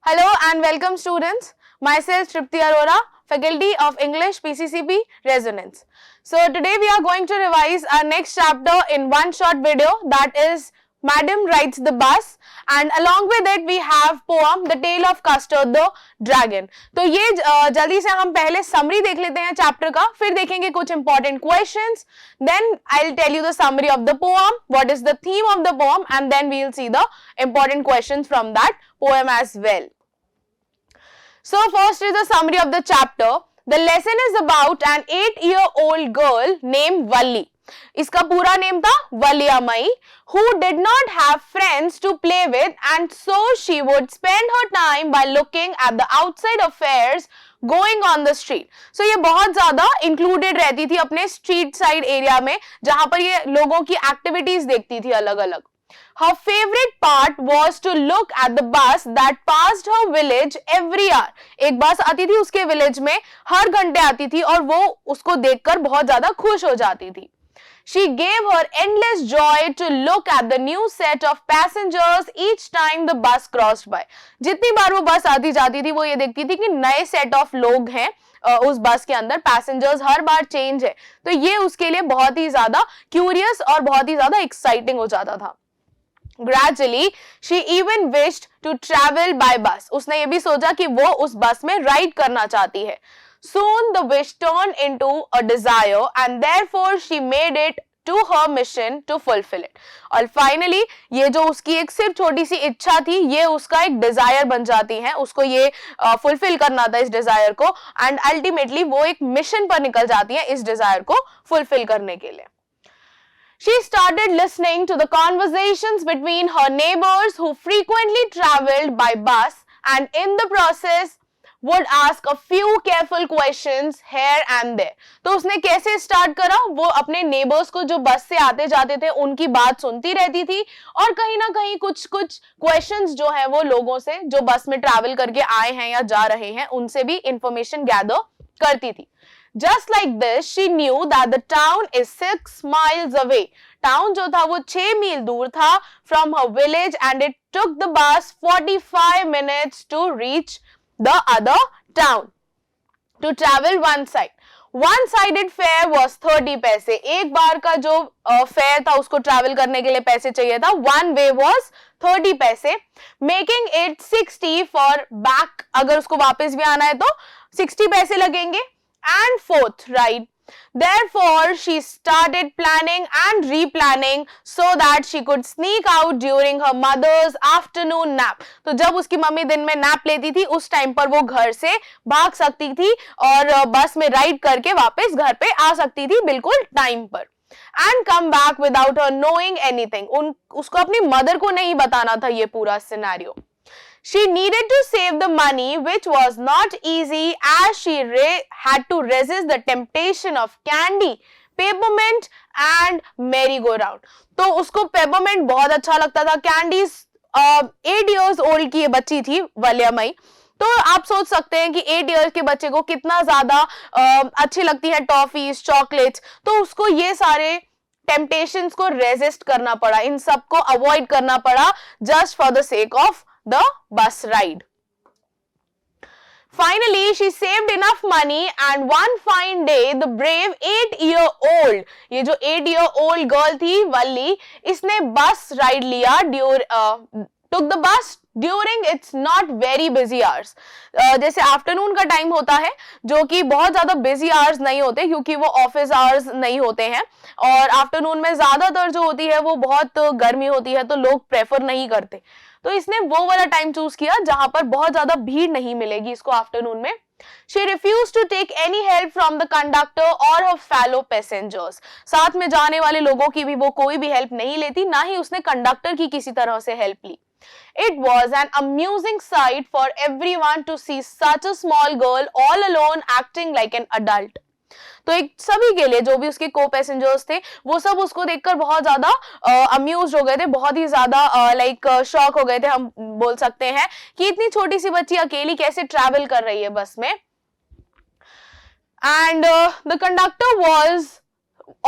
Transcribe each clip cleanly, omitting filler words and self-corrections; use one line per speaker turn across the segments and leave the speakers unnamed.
Hello and welcome students. Myself Tripti Arora, Faculty of English PCCB Resonance. So today we are going to revise our next chapter in one short video, that is Madam Rides the Bus, and along with it we have poem The Tale of Custard the Dragon. तो ये जल्दी से हम पहले summary देख लेते हैं chapter का, फिर देखेंगे कुछ important questions, then I'll tell you the summary of the poem, what is the theme of the poem, and then we'll see the important questions from that poem as well. So first is the summary of the chapter. The lesson is about an 8-year-old girl named Valli. इसका पूरा name था वलियामई, who did not have friends to play with, and so she would spend her time by looking at the outside affairs going on the street. So ये बहुत ज्यादा included रहती थी अपने street side area में, जहां पर ये लोगों की activities देखती थी अलग अलग. Her favorite part was to look at the bus that passed her village every hour. एक बस आती थी उसके village में, हर घंटे आती थी और वो उसको देखकर बहुत ज्यादा खुश हो जाती थी. She gave her endless joy to look at the new set of passengers each time the bus crossed by. जितनी बार वो बस आती जाती थी वो ये देखती थी कि नए set of लोग हैं उस बस के अंदर, पैसेंजर्स हर बार चेंज है, तो ये उसके लिए बहुत ही ज्यादा क्यूरियस और बहुत ही ज्यादा एक्साइटिंग हो जाता था. Gradually, she even wished to travel by bus. उसने ये भी सोचा कि वो उस बस में राइड करना चाहती है. Soon the wish turned into a desire and therefore she made it to her mission to fulfill it. और finally ये जो उसकी एक सिर्फ छोटी सी इच्छा थी, ये उसका एक डिजायर बन जाती है, उसको ये फुलफिल करना था इस डिजायर को, एंड अल्टीमेटली वो एक मिशन पर निकल जाती है इस डिजायर को फुलफिल करने के लिए. She started listening to the conversations between her neighbors who frequently traveled by bus and in the process would ask a few careful questions here and there. तो उसने कैसे स्टार्ट करा, वो अपने नेबर्स को जो बस से आते जाते थे उनकी बात सुनती रहती थी और कहीं ना कहीं कुछ क्वेश्चंस जो है वो लोगों से जो बस में ट्रैवल करके आए हैं या जा रहे हैं उनसे भी इंफॉर्मेशन गैदर करती थी. Just like this, she knew that the town is 6 miles away. Town जो था वो 6 मील दूर था from her village and it took the bus 45 minutes to reach the other town. To travel one side. One-sided fare was 30 पैसे. एक बार का जो fair था उसको ट्रैवल करने के लिए पैसे चाहिए था. One way was 30 पैसे, making it 60 for back. अगर उसको वापस भी आना है तो 60 पैसे लगेंगे. And fourth ride. Therefore, she started planning and replanning so that she could sneak out during her mother's afternoon nap. तो जब उसकी मम्मी दिन में नैप लेती थी उस टाइम पर वो घर से भाग सकती थी और बस में राइड करके वापस घर पे आ सकती थी बिल्कुल टाइम पर. And come back without her knowing anything. उसको अपनी मदर को नहीं बताना था ये पूरा scenario. She needed to save the money, which was not easy as she had to resist the temptation of candy, peppermint and merry-go-round. तो उसको peppermint बहुत अच्छा लगता था. Candies 8 years old की ये बच्ची थी वलियामई. तो आप सोच सकते हैं कि 8 years के बच्चे को कितना ज्यादा अच्छी लगती है टॉफीज, चॉकलेट्स. तो उसको ये सारे टेम्पटेशंस को रेजिस्ट करना पड़ा, इन सबको अवॉइड करना पड़ा just for the sake of the bus ride. Finally, she saved enough money and one fine day, the brave 8-year-old, ये जो 8-year-old girl थी वल्ली, इसने bus ride लिया took the bus during its not very busy hours. जैसे afternoon का time होता है जो कि बहुत ज्यादा बिजी आवर्स नहीं होते क्योंकि वो ऑफिस आवर्स नहीं होते हैं और आफ्टरनून में ज्यादातर जो होती है वो बहुत गर्मी होती है तो लोग प्रेफर नहीं करते. तो इसने वो वाला टाइम चूज किया जहां पर बहुत ज्यादा भीड़ नहीं मिलेगी इसको आफ्टरनून में. She refused to take any help from the conductor or her fellow passengers. साथ में जाने वाले लोगों की भी वो कोई भी हेल्प नहीं लेती, ना ही उसने कंडक्टर की किसी तरह से हेल्प ली. It was an amusing sight for everyone to see such a small girl all alone acting like an adult. तो एक सभी के लिए जो भी उसके को पैसेंजर्स थे वो सब उसको देखकर बहुत ज्यादा अम्यूज हो गए थे, बहुत ही ज्यादा लाइक शॉक हो गए थे, हम बोल सकते हैं कि इतनी छोटी सी बच्ची अकेली कैसे ट्रैवल कर रही है बस में. And the conductor was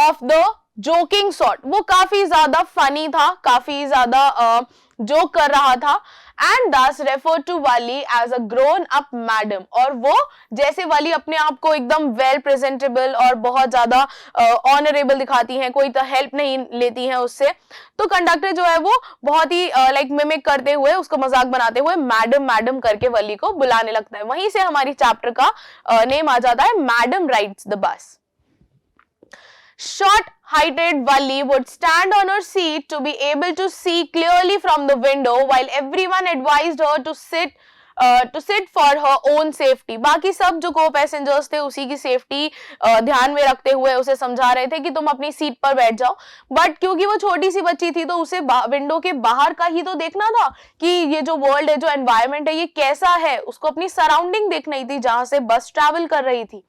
of the joking sort, वो काफी ज्यादा फनी था, काफी ज्यादा जोक कर रहा था, एंड दस रेफर टू वाली as a grown up madam, और वो जैसे वाली अपने आप को एकदम वेल प्रेजेंटेबल और बहुत ज्यादा ऑनरेबल दिखाती हैं, कोई तो हेल्प नहीं लेती हैं उससे, तो कंडक्टर जो है वो बहुत ही लाइक मिमिक करते हुए, उसको मजाक बनाते हुए मैडम मैडम करके वली को बुलाने लगता है। वहीं से हमारी चैप्टर का नेम आ जाता है madam rides the bus. Short-heighted Valli would stand on her seat to be able to see clearly from the window, while everyone advised her to sit for her own safety. बाकी सब जो को passengers थे उसी की safety ध्यान में रखते हुए उसे समझा रहे थे कि तुम अपनी सीट पर बैठ जाओ, बट क्योंकि वो छोटी सी बच्ची थी तो उसे विंडो के बाहर का ही तो देखना था कि ये जो वर्ल्ड है, जो एनवायरनमेंट है, ये कैसा है, उसको अपनी सराउंडिंग देखनी थी जहां से बस ट्रैवल कर रही थी।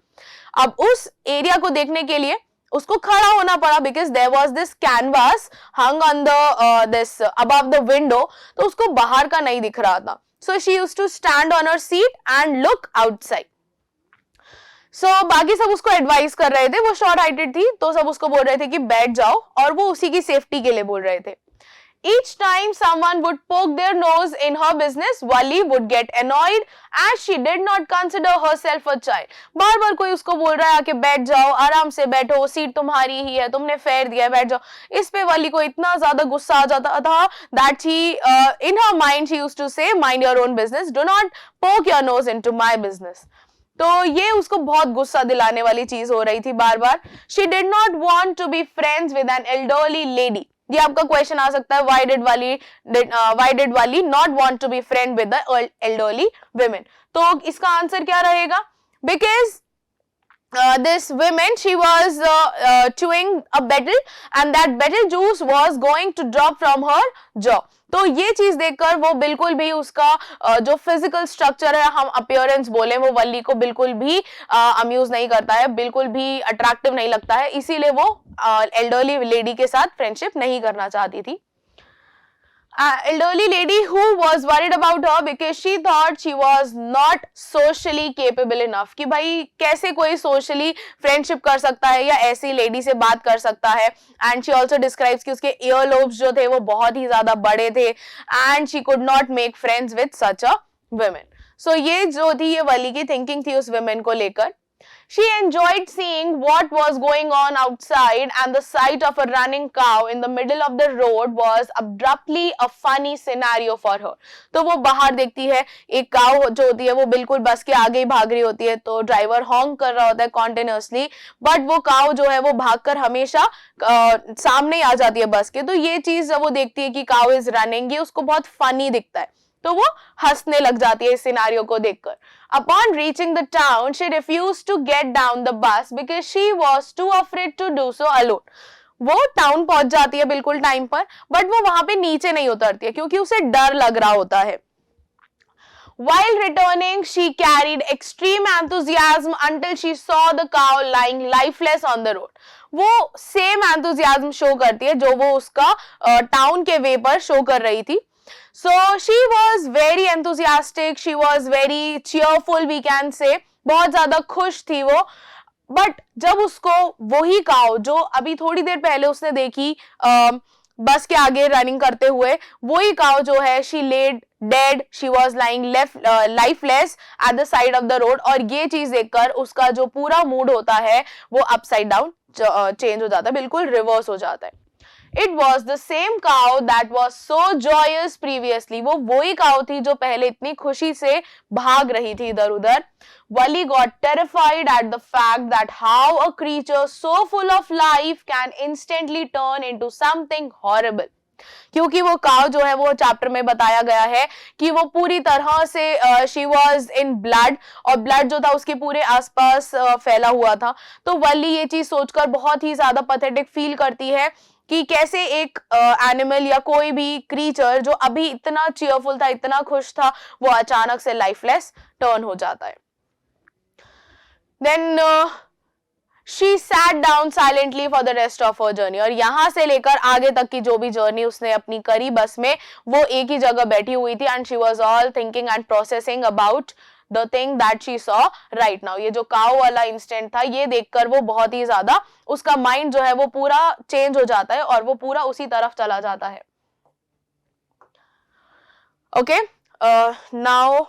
अब उस एरिया को देखने के लिए उसको खड़ा होना पड़ा, because there was this canvas hung on the this above the window, तो उसको बाहर का नहीं दिख रहा था। So she used to stand on her seat and look outside. सो बाकी सब उसको एडवाइस कर रहे थे, वो शॉर्ट हाइटेड थी तो सब उसको बोल रहे थे कि बैठ जाओ, और वो उसी की सेफ्टी के लिए बोल रहे थे। Each time someone would poke their nose in her business, Valli would get annoyed as she did not consider herself a child. बार बार कोई उसको बोल रहा है कि बैठ जाओ, आराम से बैठो, सीट तुम्हारी ही है, तुमने फेयर दिया है, बैठ जाओ। इस पे वाली को इतना ज्यादा गुस्सा आ जाता था that she in her mind she used to say, mind your own business, do not poke your nose into my business. तो ये उसको बहुत गुस्सा दिलाने वाली चीज हो रही थी बार बार। She did not want to be friends with an elderly lady. ये आपका क्वेश्चन आ सकता है, why did Valli not want to be friend with the elderly women? तो इसका आंसर क्या रहेगा? Because this woman, she was chewing a betel and that betel juice was going to drop from her jaw. तो ये चीज देखकर वो बिल्कुल भी उसका जो फिजिकल स्ट्रक्चर है, हम अपीयरेंस बोले, वो वल्ली को बिल्कुल भी अम्यूज नहीं करता है, बिल्कुल भी अट्रैक्टिव नहीं लगता है, इसीलिए वो एल्डरली लेडी के साथ फ्रेंडशिप नहीं करना चाहती थी। Elderly lady who was worried about her because she thought she was not socially capable enough, कि भाई कैसे कोई socially friendship कर सकता है या ऐसी lady से बात कर सकता है। And she also describes कि उसके earlobes जो थे वो बहुत ही ज्यादा बड़े थे and she could not make friends with such a woman. So ये जो थी, ये वली की thinking थी उस women को लेकर। She enjoyed seeing what was going on outside, and the sight of a running cow in the middle of the road was abruptly a funny scenario for her. तो वो बाहर देखती है, एक काव जो होती है वो बिल्कुल बस के आगे ही भाग रही होती है, तो ड्राइवर हॉर्न कर रहा होता है कॉन्टिन्यूसली, बट वो काव जो है वो भागकर हमेशा सामने आ जाती है बस के। तो ये चीज जब वो देखती है कि काव इज रनिंग, ये उसको बहुत फनी दिखता है, तो वो हंसने लग जाती है इस सिनेरियो को देखकर। Upon reaching the town, she refused to get down the bus because she was too afraid to do so alone. वो टाउन पहुंच जाती है बिल्कुल टाइम पर, बट वो वहां पे नीचे नहीं उतरती है क्योंकि उसे डर लग रहा होता है। While returning, she carried extreme enthusiasm until she saw the cow lying lifeless on the road. वो सेम enthusiasm शो करती है जो वो उसका टाउन के वे पर शो कर रही थी। So she was very enthusiastic, she was very cheerful, we can say, बहुत ज्यादा खुश थी वो। बट जब उसको वही काव जो अभी थोड़ी देर पहले उसने देखी बस के आगे रनिंग करते हुए, वही काव जो है she laid dead, she was lying lifeless at the side of the road, और ये चीज देखकर उसका जो पूरा मूड होता है वो अपसाइड डाउन चेंज हो जाता है, बिल्कुल रिवर्स हो जाता है। It was the same cow that was so joyous previously. वो वही काव थी जो पहले इतनी खुशी से भाग रही थी इधर उधर। Valli got terrified at the fact that how a creature so full of life can instantly turn into something horrible. क्योंकि वो काव जो है वो चैप्टर में बताया गया है कि वो पूरी तरह से शी वॉज इन ब्लड, और ब्लड जो था उसके पूरे आसपास फैला हुआ था। तो वल्ली ये चीज सोचकर बहुत ही ज्यादा पैथेटिक फील करती है कि कैसे एक एनिमल या कोई भी क्रीचर जो अभी इतना चीयरफुल था, इतना खुश था, वो अचानक से लाइफलेस टर्न हो जाता है। Then she sat down silently for the rest of her journey. और यहाँ से लेकर आगे तक की जो भी जर्नी उसने अपनी करी बस में, वो एक ही जगह बैठी हुई थी, and she was all thinking and processing about the thing that she saw right now. ये जो काऊ वाला इंसिडेंट था, ये देखकर वो बहुत ही ज्यादा, उसका माइंड जो है वो पूरा चेंज हो जाता है और वो पूरा उसी तरफ चला जाता है। Okay, now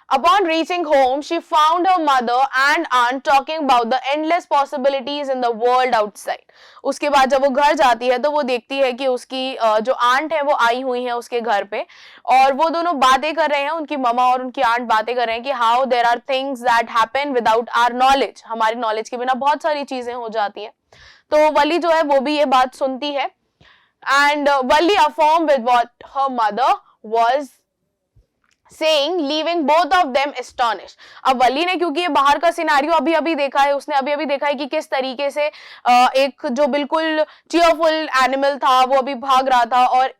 upon reaching home, she found her mother and aunt talking about the endless possibilities in the world outside. उसके बाद जब वो घर जाती है तो वो देखती है कि उसकी जो आंट है वो आई हुई है उसके घर पे, और वो दोनों बातें कर रहे हैं, उनकी ममा और उनकी आंट बातें कर रहे हैं कि how there are things that happen without our knowledge, हमारी नॉलेज के बिना बहुत सारी चीजें हो जाती हैं। तो वली जो है वो भी ये बात सुनती है, and Wali affirm with what her mother was saying, leaving both of them astonished. अब वली ने, क्योंकि ये बाहर का सिनेरियो अभी अभी देखा है, उसने अभी अभी देखा है कि किस तरीके से एक जो बिल्कुल चीयरफुल एनिमल था वो अभी भाग रहा था, और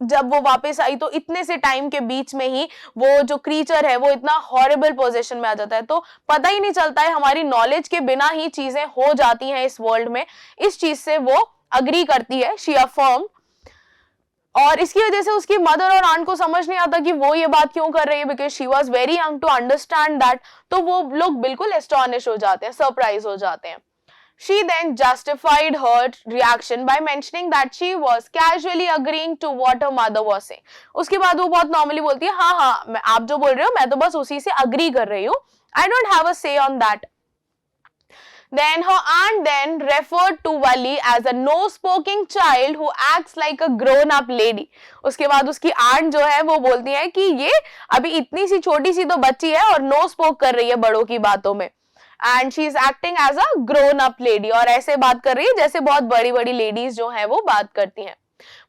जब वो वापस आई तो इतने से टाइम के बीच में ही वो जो क्रीचर है वो इतना हॉरिबल पोजीशन में आ जाता है। तो पता ही नहीं चलता है, हमारी नॉलेज के बिना ही चीजें हो जाती हैं इस वर्ल्ड में। इस चीज से वो अग्री करती है, शी अफर्म, और इसकी वजह से उसकी मदर और आंट को समझ नहीं आता कि वो ये बात क्यों कर रही है, because she was very young to understand that. तो वो लोग बिल्कुल एस्टॉनिश हो जाते हैं, सरप्राइज हो जाते हैं। She then justified her reaction by mentioning that she was casually agreeing to what her mother was saying. उसके बाद वो बहुत नॉर्मली बोलती है, हाँ हाँ आप जो बोल रहे हो मैं तो बस उसी से अग्री कर रही हूँ, I don't have a say on that. Then her aunt then referred to Wali as a no-spoken child who acts like a grown-up lady. उसके बाद उसकी आंट जो है वो बोलती है कि ये अभी इतनी सी छोटी सी तो बच्ची है और नो स्पोक कर रही है बड़ों की बातों में, and she is acting as a grown up lady, और ऐसे बात कर रही है जैसे बहुत बड़ी बड़ी लेडीज जो है वो बात करती हैं।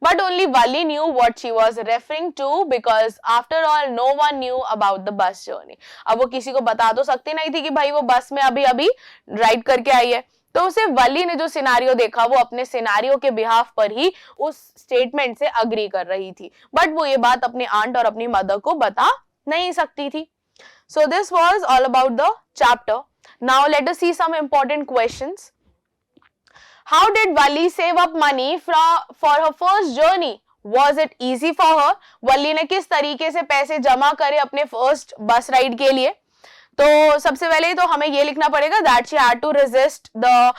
But only Wali knew what she was referring to, because after all no one knew about the bus journey. अब वो किसी को बता तो सकती नहीं थी कि भाई वो बस में अभी अभी राइड करके आई है, तो उसे वली ने जो सिनारियो देखा वो अपने सिनारियो के बिहाफ पर ही उस स्टेटमेंट से अग्री कर रही थी, बट वो ये बात अपनी आंट और अपनी मदर को बता नहीं सकती थी। So this was all about the chapter. Now let us see some important questions. How did Wali save up money for her first journey? Was it easy for her? वली ने किस तरीके से पैसे जमा करे अपने फर्स्ट बस राइड के लिए? तो सबसे पहले तो हमें ये लिखना पड़ेगा that she had to resist the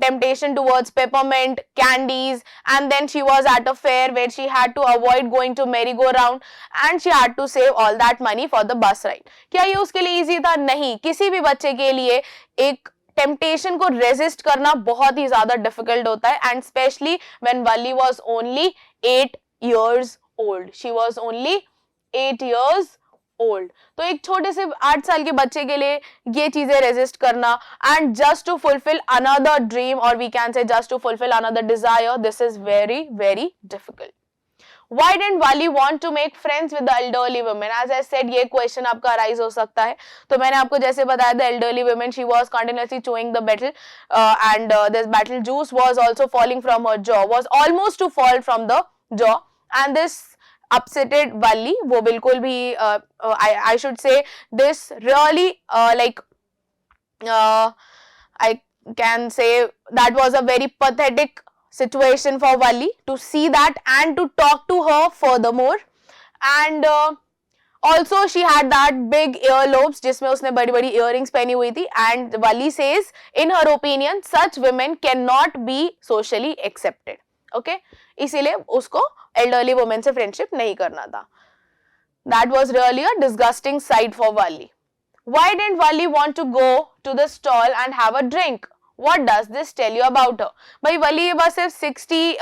temptation towards peppermint candies, and then she was at a fair where she had to avoid going to merry-go-round, and she had to save all that money for the bus ride. क्या ये उसके लिए easy था? नहीं, किसी भी बच्चे के लिए एक टेम्पटेशन को रेजिस्ट करना बहुत ही ज्यादा डिफिकल्ट होता है, and specially when Wali was only 8 years old. She was only 8 years old. तो एक छोटे से 8 साल के बच्चे के लिए ये चीजें रेजिस्ट करना, and just to fulfil another dream, और we can say just to fulfil another desire, this is very very difficult. Why didn't Wali want to make friends with the elderly women? As I said, ये question आपका arise हो सकता है. तो मैंने आपको जैसे बताया, the elderly women, she was continuously chewing the betel, and this betel juice was also falling from her jaw, was almost to fall from the jaw, and this upsetted Wali. वो बिल्कुल भी I should say this really I can say that was a very pathetic situation for Wali to see that and to talk to her furthermore, and also she had that big earlobes जिसमें उसने बड़ी बड़ी earrings पहनी हुई थी, and Wali says in her opinion such women cannot be socially accepted. Okay, इसीलिए उसको elderly women से friendship नहीं करना था. That was really a disgusting sight for Wali. Why didn't Wali want to go to the stall and have a drink? What does this tell you about her? भाई वली ये बस सिर्फ 60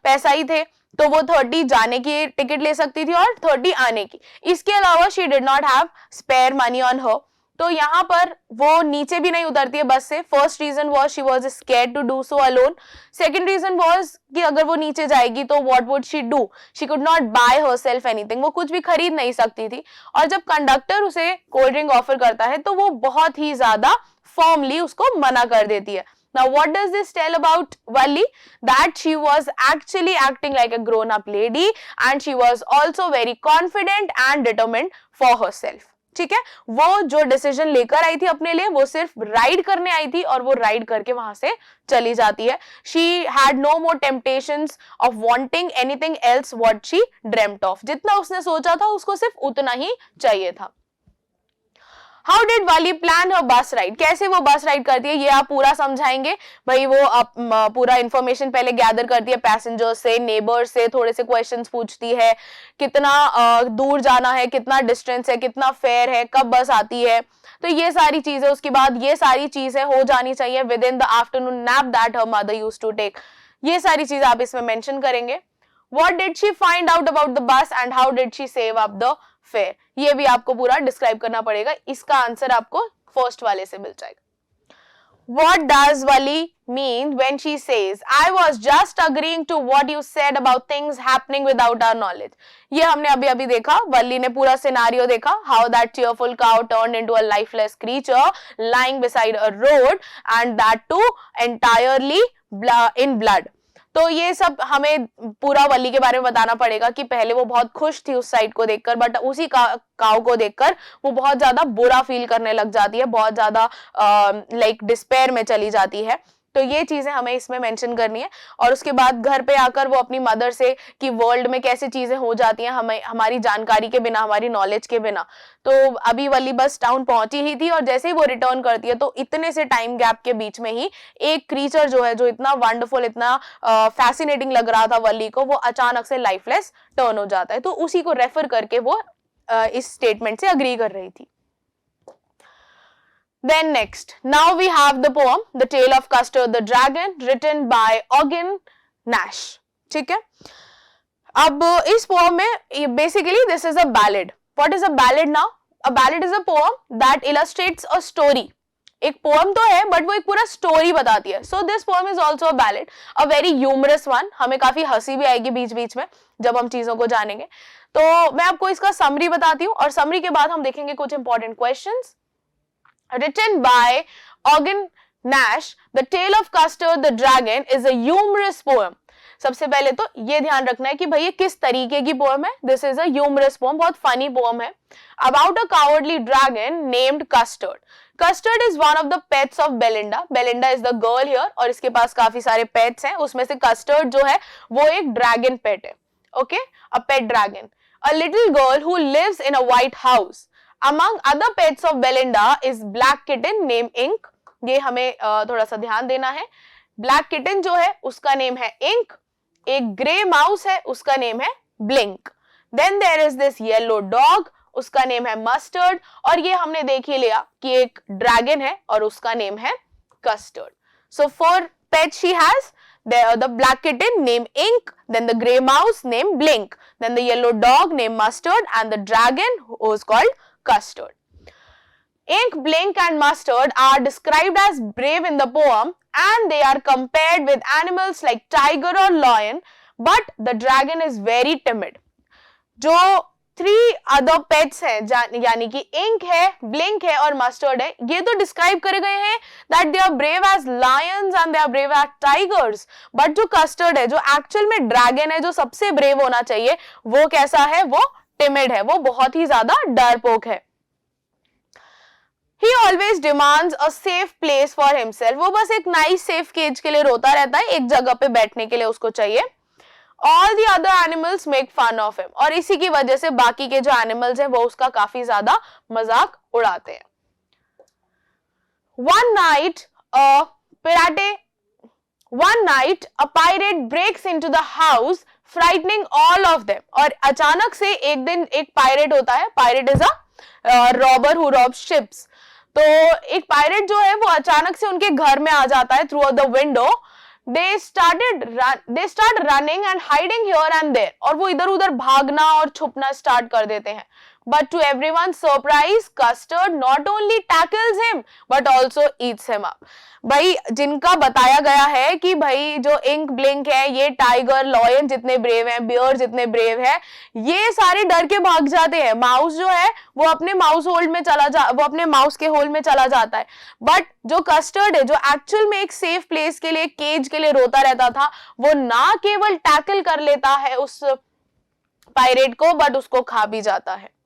पैसा ही थे, तो वो 30 जाने की टिकट ले सकती थी और 30 आने की. इसके अलावा she did not have spare money on her. तो यहाँ पर वो नीचे भी नहीं उतरती है बस से. First reason was she was scared to do so alone. Second reason was कि अगर वो नीचे जाएगी तो what would she do? She could not buy herself anything. वो कुछ भी खरीद नहीं सकती थी. और जब कंडक्टर उसे कोल्ड ड्रिंक ऑफर करता है तो वो बहुत ही ज्यादा फॉर्मली उसको मना कर देती है. Now what does this tell about Wali? That she was actually acting like a grown up lady, and she was also very confident and determined for herself. ठीक है, वो जो डिसीजन लेकर आई थी अपने लिए वो सिर्फ राइड करने आई थी, और वो राइड करके वहां से चली जाती है. She had no more temptations of wanting anything else what she dreamt of. जितना उसने सोचा था उसको सिर्फ उतना ही चाहिए था. हाउ डिड वाली प्लान हर बस राइड, कैसे वो बस राइड करती है ये आप पूरा समझाएंगे। भाई वो पूरा इंफॉर्मेशन पहले गैदर करती है पैसेंजर से, नेबर से, थोड़े से क्वेश्चंस पूछती है, कितना दूर जाना है, कितना डिस्टेंस है, कितना फेयर है, कब बस आती है, तो ये सारी चीजें। उसके बाद ये सारी चीजें हो जानी चाहिए within the afternoon nap that her mother used to take, ये सारी चीजें आप इसमें मेंशन करेंगे। What did she find out about the bus and how did she save up the fare, ये भी आपको पूरा डिस्क्राइब करना पड़ेगा। इसका आंसर आपको फर्स्ट वाले से मिल जाएगा। What does Wali mean when she says I was just agreeing to what you said about things happening without our knowledge, ये हमने अभी अभी देखा, वल्ली ने पूरा सिनारियो देखा, how that cheerful cow turned into a lifeless creature lying beside a road and that too entirely in blood। तो ये सब हमें पूरा वली के बारे में बताना पड़ेगा कि पहले वो बहुत खुश थी उस साइड को देखकर, बट उसी काऊ को देखकर वो बहुत ज्यादा बुरा फील करने लग जाती है, बहुत ज्यादा लाइक डिस्पेयर में चली जाती है। तो ये चीजें हमें इसमें मेंशन करनी है। और उसके बाद घर पे आकर वो अपनी मदर से कि वर्ल्ड में कैसे चीजें हो जाती हैं हमें हमारी जानकारी के बिना, हमारी नॉलेज के बिना। तो अभी वली बस टाउन पहुंची ही थी और जैसे ही वो रिटर्न करती है तो इतने से टाइम गैप के बीच में ही एक क्रीचर जो है, जो इतना वंडरफुल, इतना फैसिनेटिंग लग रहा था वली को, वो अचानक से लाइफलेस टर्न हो जाता है। तो उसी को रेफर करके वो इस स्टेटमेंट से अग्री कर रही थी। Then next, now we have the poem The Tale of Custard the Dragon written by Eugen Nash, ठीक है। अब इस पोएम में basically this is a ballad. What is a ballad now? A ballad is a poem that illustrates a story. एक poem तो है but वो एक पूरा स्टोरी बताती है। So this poem is also a ballad, a very humorous one. हमें काफी हंसी भी आएगी बीच बीच में जब हम चीजों को जानेंगे। तो मैं आपको इसका समरी बताती हूँ और समरी के बाद हम देखेंगे कुछ important questions. Written by Eugen Nash, The Tale of Custard the Dragon is a humorous poem. सबसे पहले तो ये ध्यान रखना है कि भाई ये किस तरीके की पोएम है। This is a humorous poem, बहुत फनी पोएम है। About a cowardly dragon named Custard. Custard is one of the pets of Belinda. Belinda is the girl here और इसके पास काफी सारे pets हैं, उसमें से Custard जो है वो एक dragon pet है। Okay, a pet dragon. A little girl who lives in a white house. Among other pets of Belinda is black kitten named Ink. ये हमें थोड़ा सा ध्यान देना है। ब्लैक किटन जो है उसका नेम है इंक, एक ग्रे माउस है उसका नेम है Blink. Then there is this yellow dog, उसका नेम है मस्टर्ड, और ये हमने देख ही लिया कि एक ड्रैगन है और उसका नेम है custard. So for pet she has the black kitten named Ink, then the grey mouse named Blink, then the yellow dog named Mustard, and the dragon who is called Custard. Ink, Blink and Mustard are described as brave in the poem and they are compared with animals like tiger or lion, but the dragon is very timid. जो 3 other pets हैं यानी कि ink है, blink है और mustard है, ये तो डिस्क्राइब करे गए हैं that they are brave as lions and they are brave as tigers, but जो कस्टर्ड है, जो एक्चुअल में ड्रैगन है, जो सबसे ब्रेव होना चाहिए, वो कैसा है? वो टिमिड है, वो बहुत ही ज्यादा डरपोक है। He always demands a safe place for himself. वो बस एक नाइस सेफ केज के लिए रोता रहता है, एक जगह पे बैठने के लिए उसको चाहिए। All the other animals make fun of him. और इसी की वजह से बाकी के जो एनिमल्स हैं वो उसका काफी ज्यादा मजाक उड़ाते हैं। One night a pirate breaks into the house frightening all of them. और अचानक से एक दिन एक पायरेट होता है, pirate is a robber who robes ships. तो एक पायरेट जो है वो अचानक से उनके घर में आ जाता है through the window. They start running and hiding here and there. और वो इधर उधर भागना और छुपना स्टार्ट कर देते हैं। But to everyone's surprise, Custard not only tackles him but also eats him up. भाई जिनका बताया गया है कि भाई जो इंक ब्लिंक है, ये टाइगर लॉयन जितने ब्रेव हैं, बियर जितने ब्रेव है, ये सारे डर के भाग जाते हैं। माउस जो है वो अपने माउस के होल में चला जाता है। बट जो कस्टर्ड है, जो एक्चुअल में एक सेफ प्लेस के लिए, केज के लिए रोता रहता था, वो ना केवल टैकल कर लेता है उस पायरेट को, बट उसको खा भी जाता है।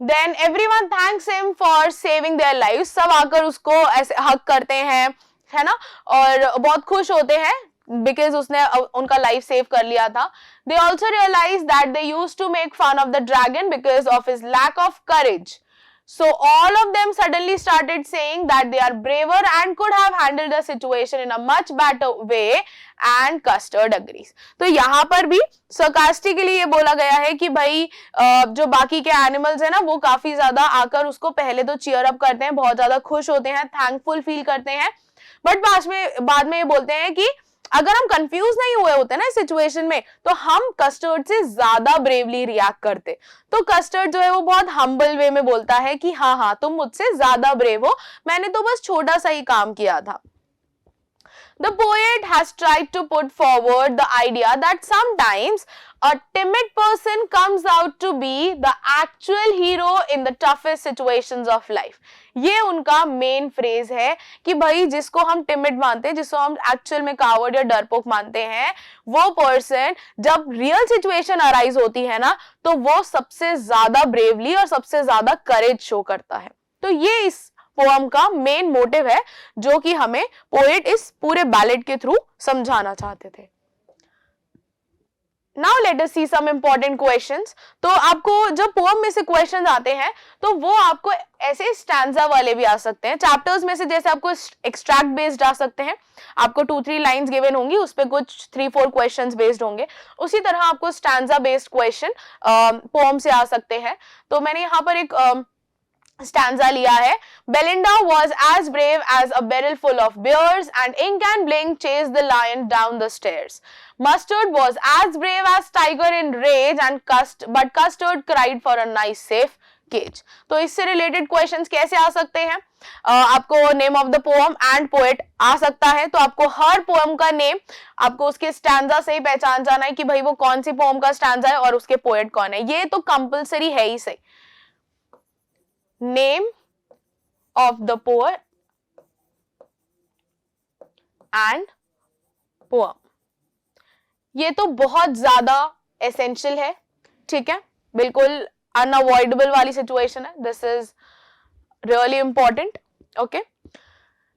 Then everyone thanks him for saving their lives. सब आकर उसको ऐसे हक करते हैं, है ना, और बहुत खुश होते हैं because उसने उनका लाइफ सेव कर लिया था। They also realize that they used to make fun of the dragon because of his lack of courage. So all of them suddenly started saying that they are braver and could have handled the situation in a much better way and Custard agrees. तो यहाँ पर भी sarcastically ये बोला गया है कि भाई जो बाकी के एनिमल्स है ना वो काफी ज्यादा आकर उसको पहले तो चीयर अप करते हैं, बहुत ज्यादा खुश होते हैं, थैंकफुल फील करते हैं, बट बाद में ये बोलते हैं कि अगर हम कंफ्यूज नहीं हुए होते ना इस सिचुएशन में तो हम कस्टर्ड से ज्यादा ब्रेवली रिएक्ट करते। तो कस्टर्ड जो है वो बहुत हम्बल वे में बोलता है कि हाँ हाँ तुम मुझसे ज्यादा ब्रेव हो, मैंने तो बस छोटा सा ही काम किया था। The poet has tried to put forward the idea that sometimes a timid person comes out to be the actual hero in the toughest situations of life. ये उनका मेन फ्रेज है कि भाई जिसको हम टिमिड मानते हैं, जिसको हम एक्चुअल में कावर्ड या डरपोक मानते हैं, वो पर्सन जब रियल सिचुएशन अराइज होती है ना तो वो सबसे ज्यादा ब्रेवली और सबसे ज्यादा करेज शो करता है। तो ये इस पोएम का मेन मोटिव है जो कि हमें पोएट इस पूरे बैलेड के थ्रू समझाना चाहते थे। Now let us see some important questions. तो आपको जब पोएम में से क्वेश्चंस आते हैं तो वो आपको ऐसे स्टैंजा वाले भी आ सकते हैं, चैप्टर्स में से जैसे आपको एक्सट्रैक्ट बेस्ड आ सकते हैं, आपको 2-3 लाइंस गिवन होंगी, उस पे कुछ 3-4 क्वेश्चंस बेस्ड होंगे, उसी तरह आपको स्टैंजा बेस्ड क्वेश्चन पोएम से आ सकते हैं। तो मैंने यहाँ पर एक stanza लिया है। Belinda was as brave as a barrel full of beers and Ink and Blink chased the lion down the stairs. Mustard was as brave as tiger in rage and but Custard cried for a nice safe cage. तो इससे related questions कैसे आ सकते हैं? आपको name of the poem and poet आ सकता है, तो आपको हर पोएम का नेम आपको उसके स्टैंजा से ही पहचान जाना है कि भाई वो कौन सी पोएम का स्टैंजा है और उसके पोएट कौन है। ये तो कंपल्सरी है ही सही। Name of the poet and poem, ये तो बहुत ज्यादा एसेंशियल है, ठीक है, बिल्कुल अनअवॉइडेबल वाली सिचुएशन है। This is really important. Okay,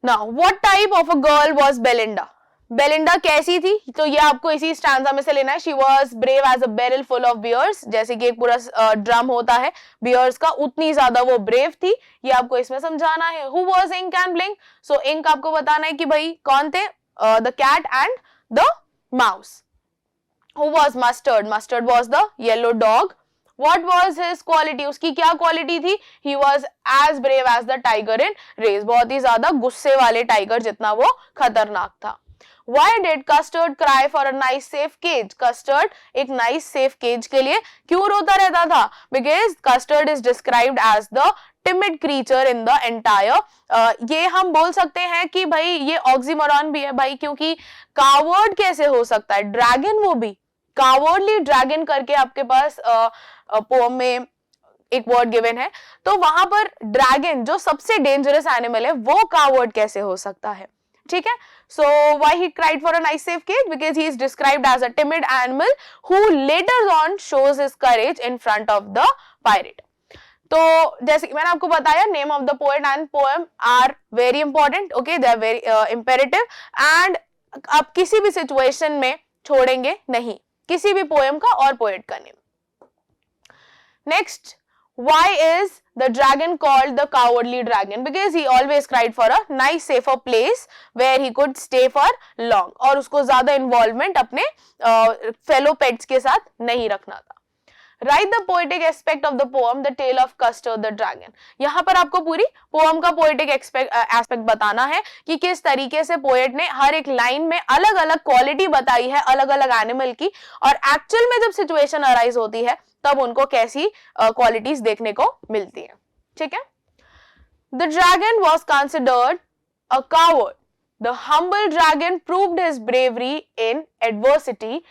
now what type of a girl was Belinda? Belinda कैसी थी? तो ये आपको इसी स्टैंजा में से लेना है। She was brave as a barrel full of bears, जैसे कि एक पूरा ड्रम होता है बियर्स का, उतनी ज्यादा वो ब्रेव थी, ये आपको इसमें समझाना है। Who was Ink and Blink? So Ink आपको बताना है कि भाई कौन थे, the cat and the mouse. Who was Mustard? Mustard was the yellow dog. What was his quality? उसकी क्या क्वालिटी थी? He was as brave as the tiger in race, बहुत ही ज्यादा गुस्से वाले टाइगर जितना वो खतरनाक था। Why did Custard cry for a nice safe cage? Custard एक nice safe cage के लिए क्यों रोता रहता था? Because Custard is described as the timid creature in the entire ये हम बोल सकते हैं कि भाई ये ऑक्सीमोरॉन भी है भाई, क्योंकि कावर्ड कैसे हो सकता है? ड्रैगन, वो भी कावर्डली ड्रैगन करके आपके पास पोएम में एक वर्ड गिवन है, तो वहां पर ड्रैगन जो सबसे डेंजरस एनिमल है वो कावर्ड कैसे हो सकता है? ठीक है, so why he cried for a nice safe cage? Because he is described as a timid animal who later on shows his courage in front of the pirate. तो जैसे मैंने आपको बताया, name of the poet and poem are very important, okay, they are very imperative, and आप किसी भी situation में छोड़ेंगे नहीं किसी भी पोएम का और पोएट का name. Next, why is the dragon called the cowardly dragon? Because he always cried for a nice safer place where he could stay for long, और उसको ज्यादा इन्वॉल्वमेंट अपने फेलो पेट्स के साथ नहीं रखना था। Write the poetic aspect of the poem, the tale of Custard the dragon. यहाँ पर आपको पूरी पोएम का पोएटिक एस्पेक्ट बताना है कि किस तरीके से पोएट ने हर एक लाइन में अलग अलग क्वालिटी बताई है अलग अलग एनिमल की, और एक्चुअल में जब सिचुएशन अराइज होती है तब उनको कैसी क्वालिटीज देखने को मिलती है। ठीक है, the dragon was considered a coward. The humble dragon proved his bravery in adversity.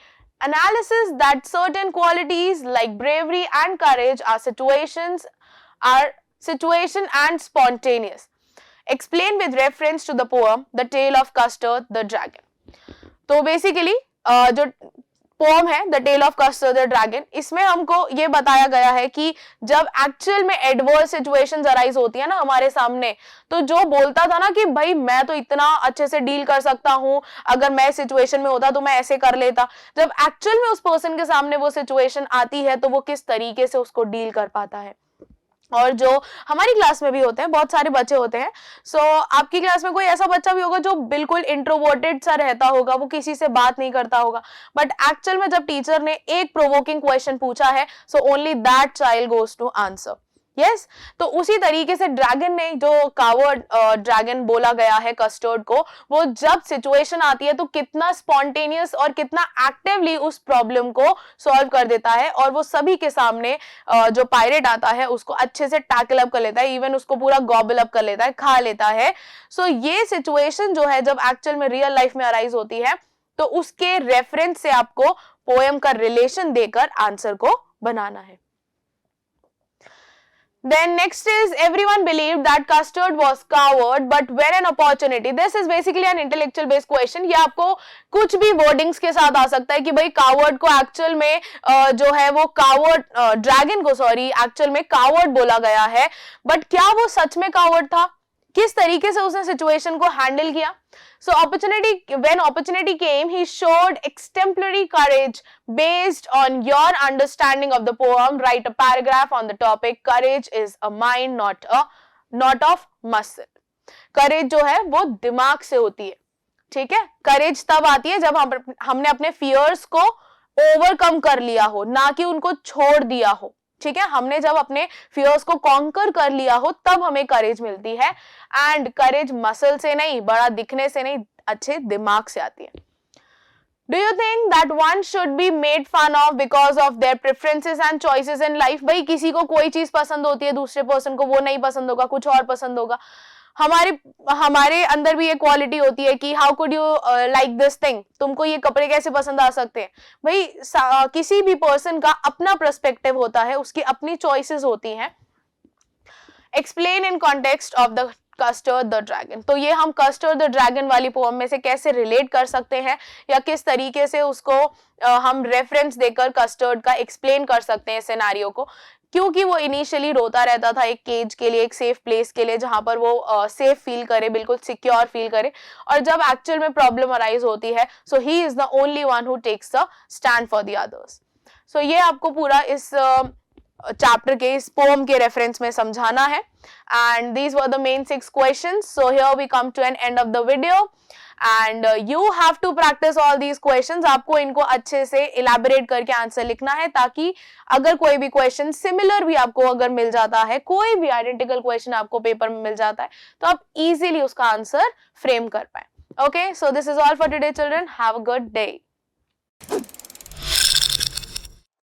Analysis that certain qualities like bravery and courage are situation and spontaneous. Explain with reference to the poem The Tale of Custard the Dragon. तो basically जो poem है the tale of Custard the Dragon, इसमें हमको ये बताया गया है कि जब एक्चुअल में एडवर्स सिचुएशंस अराइज होती है ना हमारे सामने, तो जो बोलता था ना कि भाई मैं तो इतना अच्छे से डील कर सकता हूँ, अगर मैं सिचुएशन में होता तो मैं ऐसे कर लेता, जब एक्चुअल में उस पर्सन के सामने वो सिचुएशन आती है तो वो किस तरीके से उसको डील कर पाता है। और जो हमारी क्लास में भी होते हैं, बहुत सारे बच्चे होते हैं। सो आपकी क्लास में कोई ऐसा बच्चा भी होगा जो बिल्कुल इंट्रोवर्टेड सा रहता होगा, वो किसी से बात नहीं करता होगा, बट एक्चुअल में जब टीचर ने एक प्रोवोकिंग क्वेश्चन पूछा है, so only that child goes to answer. Yes, तो उसी तरीके से ड्रैगन ने, जो कावर्ड ड्रैगन बोला गया है कस्टर्ड को, वो जब सिचुएशन आती है तो कितना स्पॉन्टेनियस और कितना एक्टिवली उस प्रॉब्लम को सॉल्व कर देता है, और वो सभी के सामने जो पायरेट आता है उसको अच्छे से टैकल अप कर लेता है, इवन उसको पूरा गॉबल अप कर लेता है, खा लेता है। सो ये सिचुएशन जो है जब एक्चुअल में रियल लाइफ में अराइज होती है, तो उसके रेफरेंस से आपको पोएम का रिलेशन देकर आंसर को बनाना है। Then next is, everyone believed that custard was coward, but when an opportunity, this is basically an intellectual based question। ये आपको कुछ भी वर्डिंग्स के साथ आ सकता है कि भाई कावर्ड को एक्चुअल में जो है वो कावर्ड, ड्रैगन को सॉरी एक्चुअल में कावर्ड बोला गया है, बट क्या वो सच में कावर्ड था? किस तरीके से उसने सिचुएशन को हैंडल किया? So when opportunity came, he showed exemplary courage. Based on your understanding of the poem, write a paragraph on the topic. Courage is a mind, not of muscle. Courage जो है वो दिमाग से होती है, ठीक है? Courage तब आती है जब हमने अपने fears को overcome कर लिया हो, ना कि उनको छोड़ दिया हो, ठीक है? हमने जब अपने फियर्स को कॉन्कर कर लिया हो तब हमें करेज मिलती है, एंड करेज मसल से नहीं, बड़ा दिखने से नहीं, अच्छे दिमाग से आती है। Do you think that one should be made fun of because of their preferences and choices in life? भाई किसी को कोई चीज पसंद होती है, दूसरे पर्सन को वो नहीं पसंद होगा, कुछ और पसंद होगा। हमारे अंदर भी ये क्वालिटी होती है कि how could you like this thing, तुमको ये कपड़े कैसे पसंद आ सकते हैं। भाई किसी भी पर्सन का अपना पर्सपेक्टिव होता है, उसकी अपनी चॉइसेस होती हैं। Explain in context of the custard the dragon, तो ये हम कस्टर्ड द ड्रैगन वाली पोएम में से कैसे रिलेट कर सकते हैं, या किस तरीके से उसको हम रेफरेंस देकर कस्टर्ड का एक्सप्लेन कर सकते हैं सिनेरियो को। क्योंकि वो इनिशियली रोता रहता था एक केज के लिए, एक सेफ प्लेस के लिए, जहां पर वो सेफ फील करे, बिल्कुल सिक्योर फील करे, और जब एक्चुअल में प्रॉब्लम अराइज होती है, so he is the only one who takes the stand for the others. सो ये आपको पूरा इस चैप्टर के, इस पोएम के रेफरेंस में समझाना है, and these were the main 6 questions. So here we come to an end of the video, and you have to practise all these questions. आपको इनको अच्छे से इलैबोरेट करके आंसर लिखना है, ताकि अगर कोई भी क्वेश्चन सिमिलर भी आपको अगर मिल जाता है, कोई भी आइडेंटिकल क्वेश्चन आपको पेपर में मिल जाता है, तो आप इजीली उसका आंसर फ्रेम कर पाए। Okay, so this is all for today children, have a good day.